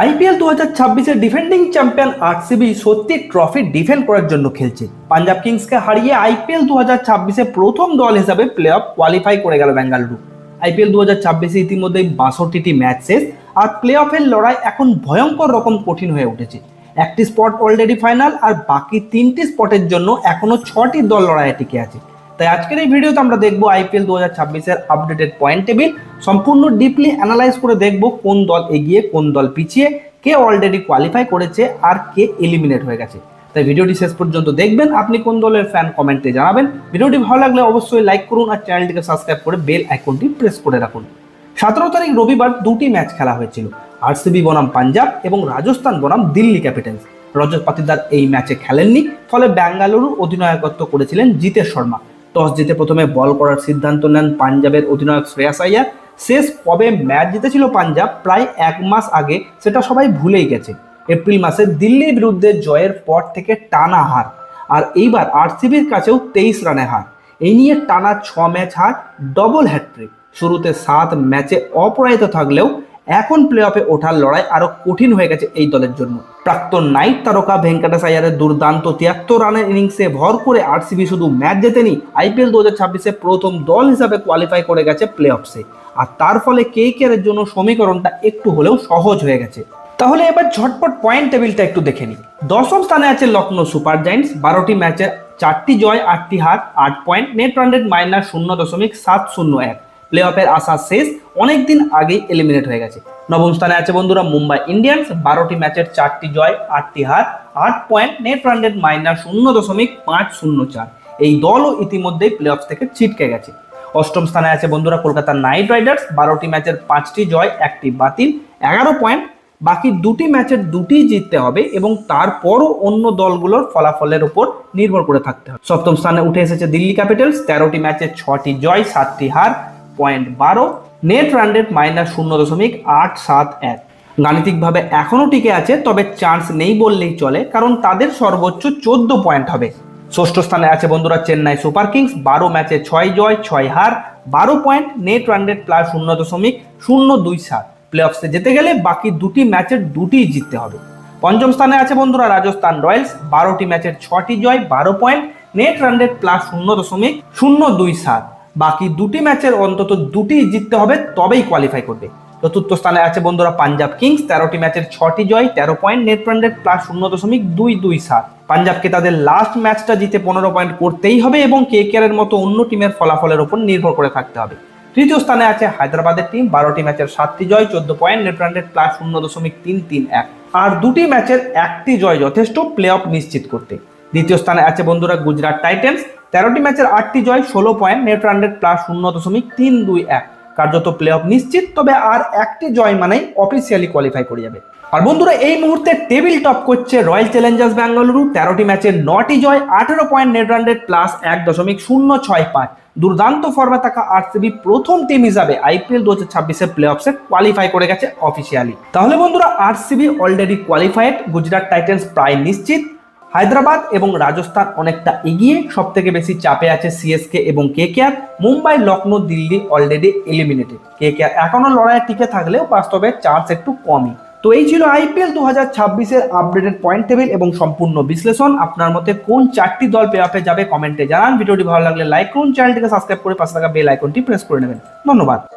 IPL 2026-এর defending champion RCB সত্যি trophy defend করার জন্য খেলছে। পাঞ্জাব কিংসকে হারিয়ে আইপিএল 2026-এ প্রথম দল হিসাবে প্লে অফ কোয়ালিফাই করে গেল বেঙ্গালুরু। আইপিএল 2026-এ ইতিমধ্যেই 62টি ম্যাচ শেষ, আর প্লে অফের লড়াই এখন ভয়ঙ্কর রকম কঠিন হয়ে উঠেছে। একটি স্পট অলরেডি ফাইনাল, আর বাকি 3টি স্পটের জন্য এখনো 6টি দল লড়াইয়ে টিকে আছে। তাই আজকের এই ভিডিওতে আমরা দেখবো আইপিএল 2026-এর আপডেটেড পয়েন্ট টেবিল, সম্পূর্ণ ডিপলি অ্যানালাইজ করে দেখবো কোন দল এগিয়ে কোন দল পিছিয়ে, কে অলরেডি কোয়ালিফাই করেছে আর কে এলিমিনেট হয়ে গেছে। তাই ভিডিওটি শেষ পর্যন্ত দেখবেন। আপনি কোন দলের ফ্যান কমেন্টে জানাবেন। ভিডিওটি ভালো লাগলে অবশ্যই লাইক করুন আর চ্যানেলটিকে সাবস্ক্রাইব করে বেল আইকনটি প্রেস করে রাখুন। 17 তারিখ রবিবার 2টি ম্যাচ খেলা হয়েছিল, আরসিবি বনাম পাঞ্জাব এবং রাজস্থান বনাম দিল্লি ক্যাপিটালস। রজত পাতিদার এই ম্যাচে খেলেননি, ফলে বেঙ্গালুরু অধিনায়কত্ব করেছিলেন জিতেশ শর্মা। টস জিতে প্রথমে বল করার সিদ্ধান্ত নেন পাঞ্জাবের অধিনায়ক শ্রেয়াস আইয়ার। শেষ কবে ম্যাচ জিতেছিল পাঞ্জাব, প্রায় 1 মাস আগে, সেটা সবাই ভুলেই গেছে। এপ্রিল মাসে দিল্লির বিরুদ্ধে জয়ের পর থেকে টানা হার, আর এইবার আরসিবির কাছেও 23 রানে হার। এই নিয়ে টানা 6 ম্যাচ হার, ডবল হ্যাট্রিক। শুরুতে 7 ম্যাচে অপরাজিত থাকলেও এখন প্লে অফে ওঠার লড়াই আরো কঠিন হয়ে গেছে এই দলের জন্য। প্রাক্তন নাইট তারকা ভেঙ্কটেশ আইয়ারের দুর্দান্ত 73 রানের ইনিংসে ভর করে আরসিবি শুধু ম্যাচ জেতেনি, আইপিএল 2026-এ প্রথম দল হিসাবে কোয়ালিফাই করে গেছে প্লে অফসে। আর তার ফলে কেকেআরের জন্য সমীকরণটা একটু হলেও সহজ হয়ে গেছে। তাহলে এবার ঝটপট পয়েন্ট টেবিলটা একটু দেখে নিই। 10ম স্থানে আছে লখনৌ সুপার জায়ান্টস। 12টি ম্যাচের 4টি জয়, 8টি হার, 8 point, net run rate -0.701। Play অফের আশা শেষ, অনেকদিন আগেই এলিমিনেট হয়ে গেছে। 9ম স্থানে আছে বন্ধুরা মুম্বাই ইন্ডিয়ান্স। 12টি ম্যাচের 4টি জয়, 8টি হার, 8 পয়েন্ট, নেট রান রেট -0.504। এই দলও ইতিমধ্যেই প্লে অফ থেকে ছিটকে গেছে। 8ম স্থানে আছে বন্ধুরা কলকাতা নাইট রাইডার্স। 12টি ম্যাচের 5টি জয়, 1টি বাতিল, 11 পয়েন্ট। বাকি 2টি ম্যাচের 2টিই জিততে হবে এবং তারপরও অন্য দলগুলোর ফলাফলের উপর নির্ভর করে থাকতে হবে। 7ম স্থানে উঠে এসেছে দিল্লি ক্যাপিটালস। 13টি ম্যাচে 6টি জয়, 7টি হার, পয়েন্ট 12, নেট রান রেট -0.871। গাণিতিকভাবে এখনো টিকে আছে, তবে চান্স নেই বললেই চলে, কারণ তাদের সর্বোচ্চ 14 পয়েন্ট হবে। 6ষ্ঠ স্থানে আছে বন্ধুরা চেন্নাই সুপার কিংস। 12 ম্যাচে 6 জয়, 6 হার, 12 point, net run rate +0.027। Play অফসে যেতে গেলে বাকি 2টি ম্যাচের 2টিই জিততে হবে। 5ম স্থানে আছে বন্ধুরা রাজস্থান রয়্যালস। 12টি ম্যাচের 6টি জয়, 12 পয়েন্ট, নেট রান রেট +0.027। বাকি 2টি ম্যাচের অন্তত 2টিই জিততে হবে, তবেই কোয়ালিফাই করবে। 4র্থ স্থানে আছে বন্ধুরা পাঞ্জাব কিংস। 13টি ম্যাচের 6টি জয়, 13 পয়েন্ট, নেট রান রেট +0.227। পাঞ্জাবকে তাদের লাস্ট ম্যাচটা জিতে 15 পয়েন্ট করতেই হবে এবং কেকেআরের মতো অন্য টিমের ফলাফলের উপর নির্ভর করে থাকতে হবে। 3য় স্থানে আছে হায়দ্রাবাদের টিম। 12টি ম্যাচের 7টি জয়, 14 পয়েন্ট, নেট রান রেট +0.331। আর 2টি ম্যাচের 1টি জয় যথেষ্ট প্লে অফ নিশ্চিত করতে। 2য় স্থানে আছে বন্ধুরা গুজরাট টাইটেন্স। 13টি ম্যাচের 8টি জয়, 16 পয়েন্ট, নেট রান রেট +0.321। কার্যত প্লে অফ নিশ্চিত, তবে আর 1টি জয় মানেই অফিসিয়ালি কোয়ালিফাই করে যাবে। আর বন্ধুরা এই মুহূর্তে টেবিল টপ করছে রয়্যাল চ্যালেঞ্জার্স বেঙ্গালুরু। 13টি ম্যাচের 9টি জয়, 18 পয়েন্ট, নেট রান রেট +1.065। দুর্দান্ত ফর্মে থাকা আরসিবি প্রথম টিম হিসাবে আইপিএল 2026-এর প্লে অফসে কোয়ালিফাই করে গেছে অফিসিয়ালি। তাহলে বন্ধুরা RCB already qualified, Gujarat titans প্রায় নিশ্চিত, হায়দ্রাবাদ এবং রাজস্থান অনেকটা এগিয়ে, সব থেকে বেশি চাপে আছে সিএসকে এবং KKR. Mumbai, Lucknow, Delhi already eliminated. KKR এখনো লড়াইয়ে টিকে থাকলেও বাস্তবে চান্স একটু কমই। তো এই ছিল আইপিএল 2026-এর আপডেটেড পয়েন্ট টেবিল এবং সম্পূর্ণ বিশ্লেষণ। আপনার মতে কোন 4টি দল প্লে অফে যাবে কমেন্টে জানান। ভিডিওটি ভালো লাগলে লাইক করুন, চ্যানেলটিকে সাবস্ক্রাইব করে পাশে থাকা বেল আইকনটি প্রেস করে নেবেন। ধন্যবাদ।